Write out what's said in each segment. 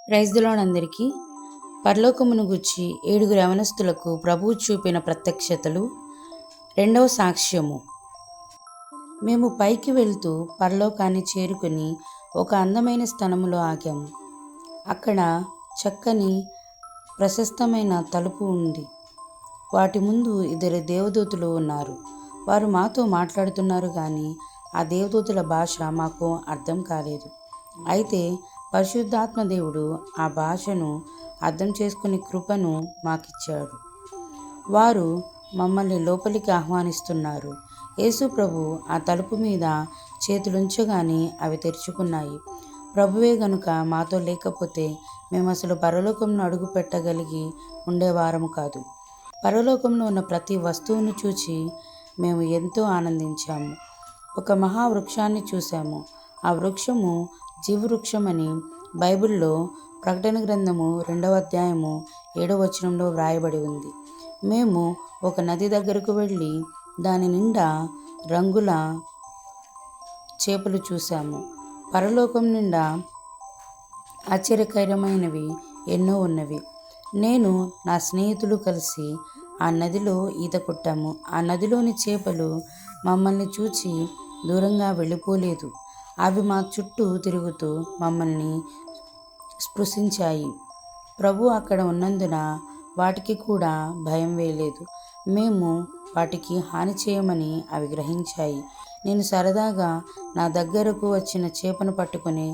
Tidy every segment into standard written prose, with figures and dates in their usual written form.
Praise the lord అందరికీ. పరలోకమును గూర్చి 7 యవనస్తులకు ప్రభువు చూపిన ప్రత్యక్షతలు. 2వ సాక్ష్యము. మేము పైకి వెళ్తూ పరలోకాన్ని చేరుకుని ఒక అందమైన స్థలములో ఆగాము. అక్కడ చక్కని ప్రశస్తమైన తలుపు ఉంది. వాటి ముందు 2 దేవదూతలు ఉన్నారు. వారు మాతో మాట్లాడుతున్నారు కానీ ఆ దేవదూతల భాష మాకు అర్థం కాలేదు. అయితే పరిశుద్ధాత్మ దేవుడు ఆ భాషను అర్థం చేసుకునే కృపను మాకిచ్చాడు. వారు మమ్మల్ని లోపలికి ఆహ్వానిస్తున్నారు. యేసు ప్రభు ఆ తలుపు మీద చేతులుంచగానే అవి తెరుచుకున్నాయి. ప్రభువే గనుక మాతో లేకపోతే మేము అసలు పరలోకంలో అడుగు పెట్టగలిగి ఉండేవారము కాదు. పరలోకంలో ఉన్న ప్రతి వస్తువును చూచి మేము ఎంతో ఆనందించాము. ఒక మహావృక్షాన్ని చూసాము. ఆ వృక్షము జీవవృక్షమని బైబిల్లో ప్రకటన గ్రంథము 2వ అధ్యాయము 7వ వచనంలో వ్రాయబడి ఉంది. మేము ఒక నది దగ్గరకు వెళ్ళి దాని నిండా రంగుల చేపలు చూసాము. పరలోకం నిండా ఆశ్చర్యకరమైనవి ఎన్నో ఉన్నవి. నేను నా స్నేహితులు కలిసి ఆ నదిలో ఈత కొట్టాము. ఆ నదిలోని చేపలు మమ్మల్ని చూచి దూరంగా వెళ్ళిపోలేదు. అవి మా చుట్టూ తిరుగుతూ మమ్మల్ని స్పృశించాయి. ప్రభు అక్కడ ఉన్నందున వాటికి కూడా భయం వేయలేదు. మేము వాటికి హాని చేయమని అవి గ్రహించాయి. నేను సరదాగా నా దగ్గరకు వచ్చిన చేపను పట్టుకొని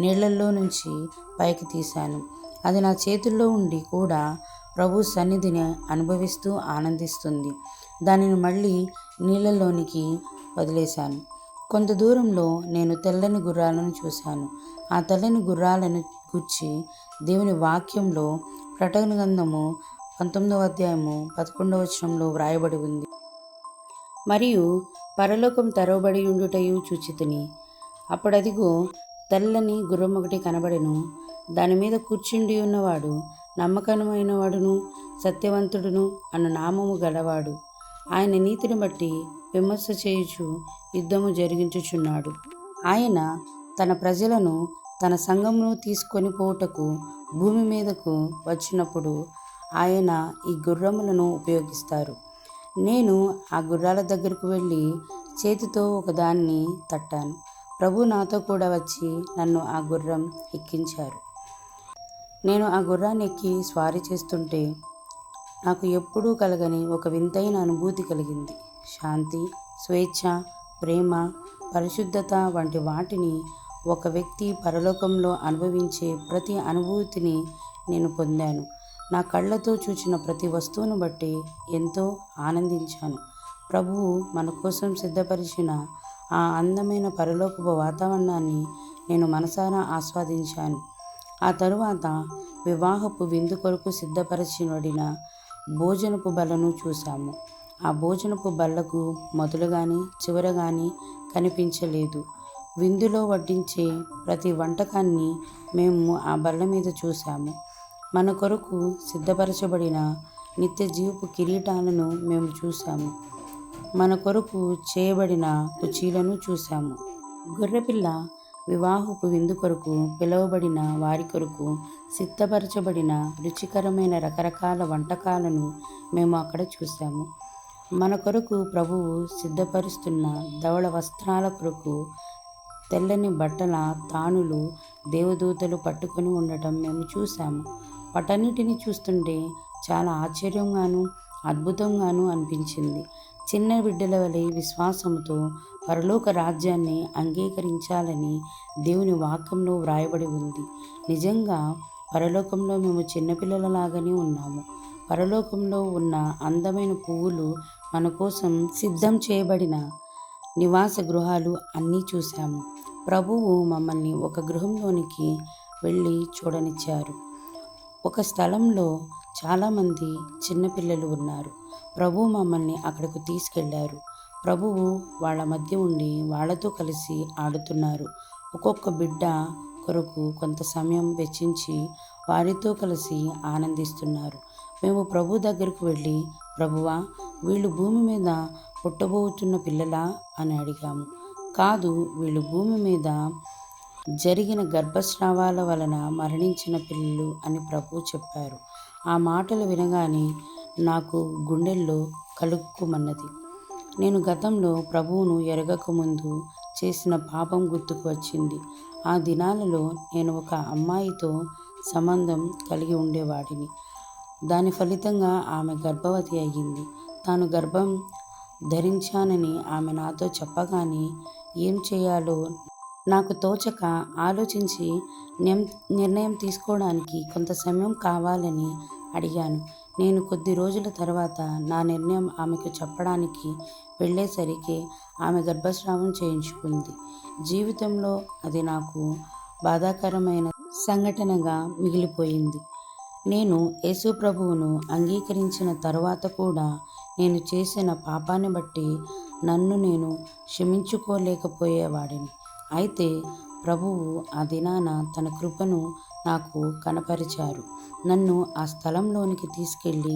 నీళ్లలో నుంచి పైకి తీశాను. అది నా చేతుల్లో ఉండి కూడా ప్రభు సన్నిధిని అనుభవిస్తూ ఆనందిస్తుంది. దానిని మళ్ళీ నీళ్ళలోనికి వదిలేశాను. కొంత దూరంలో నేను తెల్లని గుర్రాలను చూశాను. ఆ తెల్లని గుర్రాలను గూర్చి దేవుని వాక్యంలో ప్రకటన గ్రంథము 19వ అధ్యాయము 11వ వచనంలో వ్రాయబడి ఉంది. మరియు పరలోకం తెరవబడి ఉండుటయు చూచితిని. అప్పుడదిగో తెల్లని గుర్రం ఒకటి కనబడెను. దాని మీద కూర్చుండి ఉన్నవాడు నమ్మకమైన వాడును సత్యవంతుడును అన్న నామము గలవాడు. ఆయన నీతిని బట్టి విమర్శ చేయుచు యుద్ధము జరిగించుచున్నాడు. ఆయన తన ప్రజలను తన సంఘమును తీసుకొని పోవుటకు భూమి మీదకు వచ్చినప్పుడు ఆయన ఈ గుర్రములను ఉపయోగిస్తారు. నేను ఆ గుర్రాల దగ్గరకు వెళ్ళి చేతితో ఒకదాన్ని తట్టాను. ప్రభు నాతో కూడా వచ్చి నన్ను ఆ గుర్రం ఎక్కించారు. నేను ఆ గుర్రాన్ని ఎక్కి స్వారీ చేస్తుంటే నాకు ఎప్పుడూ కలగని ఒక వింతైన అనుభూతి కలిగింది. శాంతి, స్వేచ్ఛ, ప్రేమ, పరిశుద్ధత వంటి వాటిని ఒక వ్యక్తి పరలోకంలో అనుభవించే ప్రతి అనుభూతిని నేను పొందాను. నా కళ్ళతో చూచిన ప్రతి వస్తువును బట్టి ఎంతో ఆనందించాను. ప్రభువు మన కోసం సిద్ధపరిచిన ఆ అందమైన పరలోకపు వాతావరణాన్ని నేను మనసారా ఆస్వాదించాను. ఆ తరువాత వివాహపు విందు కొరకు సిద్ధపరచబడిన భోజనపు బల్లను చూశాము. ఆ భోజనపు బల్లకు మొదలు కానీ చివర కానీ కనిపించలేదు. విందులో వడ్డించే ప్రతి వంటకాన్ని మేము ఆ బల్ల మీద చూశాము. మన కొరకు సిద్ధపరచబడిన నిత్య జీవపు కిరీటాలను మేము చూశాము. మన కొరకు చేయబడిన కుర్చీలను చూశాము. గొర్రెపిల్ల వివాహపు విందు కొరకు పిలువబడిన వారి కొరకు సిద్ధపరచబడిన రుచికరమైన రకరకాల వంటకాలను మేము అక్కడ చూశాము. మన కొరకు ప్రభువు సిద్ధపరుస్తున్న ధవళ వస్త్రాల కొరకు తెల్లని బట్టల తానులు దేవదూతలు పట్టుకొని ఉండటం మేము చూశాము. వాటన్నిటిని చూస్తుంటే చాలా ఆశ్చర్యంగాను అద్భుతంగాను అనిపించింది. చిన్న బిడ్డల వలె విశ్వాసంతో పరలోక రాజ్యాన్ని అంగీకరించాలని దేవుని వాక్యంలో వ్రాయబడి ఉంది. నిజంగా పరలోకంలో మేము చిన్నపిల్లలలాగానే ఉన్నాము. పరలోకంలో ఉన్న అందమైన పువ్వులు, మన కోసం సిద్ధం చేయబడిన నివాస గృహాలు అన్నీ చూశాము. ప్రభువు మమ్మల్ని ఒక గృహంలోనికి వెళ్ళి చూడనిచ్చారు. ఒక స్థలంలో చాలామంది చిన్నపిల్లలు ఉన్నారు. ప్రభువు మమ్మల్ని అక్కడికి తీసుకెళ్లారు. ప్రభువు వాళ్ళ మధ్య ఉండి వాళ్ళతో కలిసి ఆడుతున్నారు. ఒక్కొక్క బిడ్డ కొరకు కొంత సమయం వెచ్చించి వారితో కలిసి ఆనందిస్తున్నారు. మేము ప్రభు దగ్గరకు వెళ్ళి, ప్రభువా, వీళ్ళు భూమి మీద పుట్టబోతున్న పిల్లలా అని అడిగాము. కాదు, వీళ్ళు భూమి మీద జరిగిన గర్భస్రావాల వలన మరణించిన పిల్లలు అని ప్రభువు చెప్పారు. ఆ మాటలు వినగానే నాకు గుండెల్లో కలుక్కుమన్నది. నేను గతంలో ప్రభువును ఎరగకముందు చేసిన పాపం గుర్తుకు వచ్చింది. ఆ దినాలలో నేను ఒక అమ్మాయితో సంబంధం కలిగి ఉండేవాడిని. దాని ఫలితంగా ఆమె గర్భవతి అయ్యింది. తాను గర్భం ధరించానని ఆమె నాతో చెప్పగానే ఏం చేయాలో నాకు తోచక ఆలోచించి నిర్ణయం తీసుకోవడానికి కొంత సమయం కావాలని అడిగాను. నేను కొద్ది రోజుల తర్వాత నా నిర్ణయం ఆమెకు చెప్పడానికి వెళ్ళేసరికి ఆమె గర్భస్రావం చేయించుకుంది. జీవితంలో అది నాకు బాధాకరమైన సంఘటనగా మిగిలిపోయింది. నేను యేసు ప్రభువును అంగీకరించిన తరువాత కూడా నేను చేసిన పాపాన్ని బట్టి నన్ను నేను క్షమించుకోలేకపోయేవాడిని. అయితే ప్రభువు ఆ దినాన తన కృపను నాకు కనపరిచారు. నన్ను ఆ స్థలంలోనికి తీసుకెళ్ళి,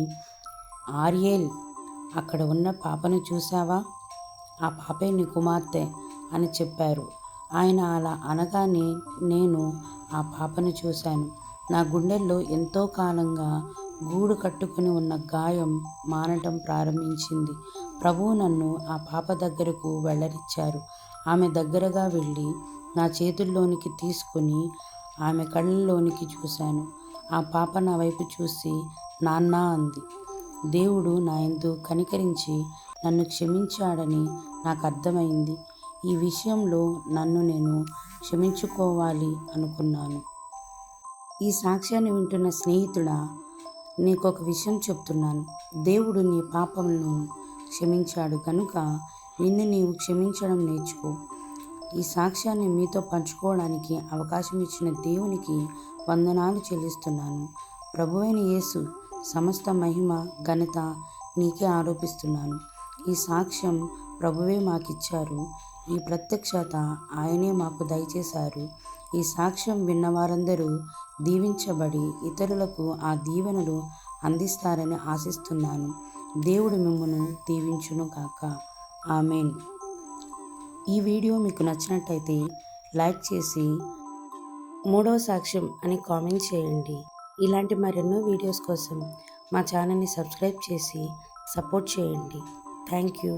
ఆర్యేల్, అక్కడ ఉన్న పాపను చూసావా? ఆ పాపే నీ కుమార్తె అని చెప్పారు. ఆయన అలా అనగానే నేను ఆ పాపను చూశాను. నా గుండెల్లో ఎంతో కాలంగా గూడు కట్టుకుని ఉన్న గాయం మానటం ప్రారంభించింది. ప్రభువు నన్ను ఆ పాప దగ్గరకు వెళ్ళనిచ్చారు. ఆమె దగ్గరగా వెళ్ళి నా చేతుల్లోనికి తీసుకుని ఆమె కళ్ళల్లోనికి చూశాను. ఆ పాప నా వైపు చూసి నాన్నా అంది. దేవుడు నా యందు కనికరించి నన్ను క్షమించాడని నాకు అర్థమైంది. ఈ విషయంలో నన్ను నేను క్షమించుకోవాలి అనుకున్నాను. ఈ సాక్ష్యాన్ని వింటున్న స్నేహితుడా, నీకొక విషయం చెప్తున్నాను. దేవుడు నీ పాపములను క్షమించాడు కనుక నిన్ను నీవు క్షమించడం నేర్చుకో. ఈ సాక్ష్యాన్ని మీతో పంచుకోవడానికి అవకాశం ఇచ్చిన దేవునికి వందనాలు చెల్లిస్తున్నాను. ప్రభువైన యేసు, సమస్త మహిమ ఘనత నీకే ఆరోపిస్తున్నాను. ఈ సాక్ష్యం ప్రభువే మాకిచ్చారు. ఈ ప్రత్యక్షత ఆయనే మాకు దయచేశారు. ఈ సాక్ష్యం విన్నవారందరూ దీవించబడి ఇతరులకు ఆ దీవెనలు అందిస్తారని ఆశిస్తున్నాను. దేవుడు మిమ్మును దీవించును గాక. ఆమేన్. ఈ వీడియో మీకు నచ్చినట్టయితే లైక్ చేసి 3వ సాక్ష్యం అని కామెంట్ చేయండి. ఇలాంటి మరెన్నో వీడియోస్ కోసం మా ఛానల్ని సబ్స్క్రైబ్ చేసి సపోర్ట్ చేయండి. Thank you.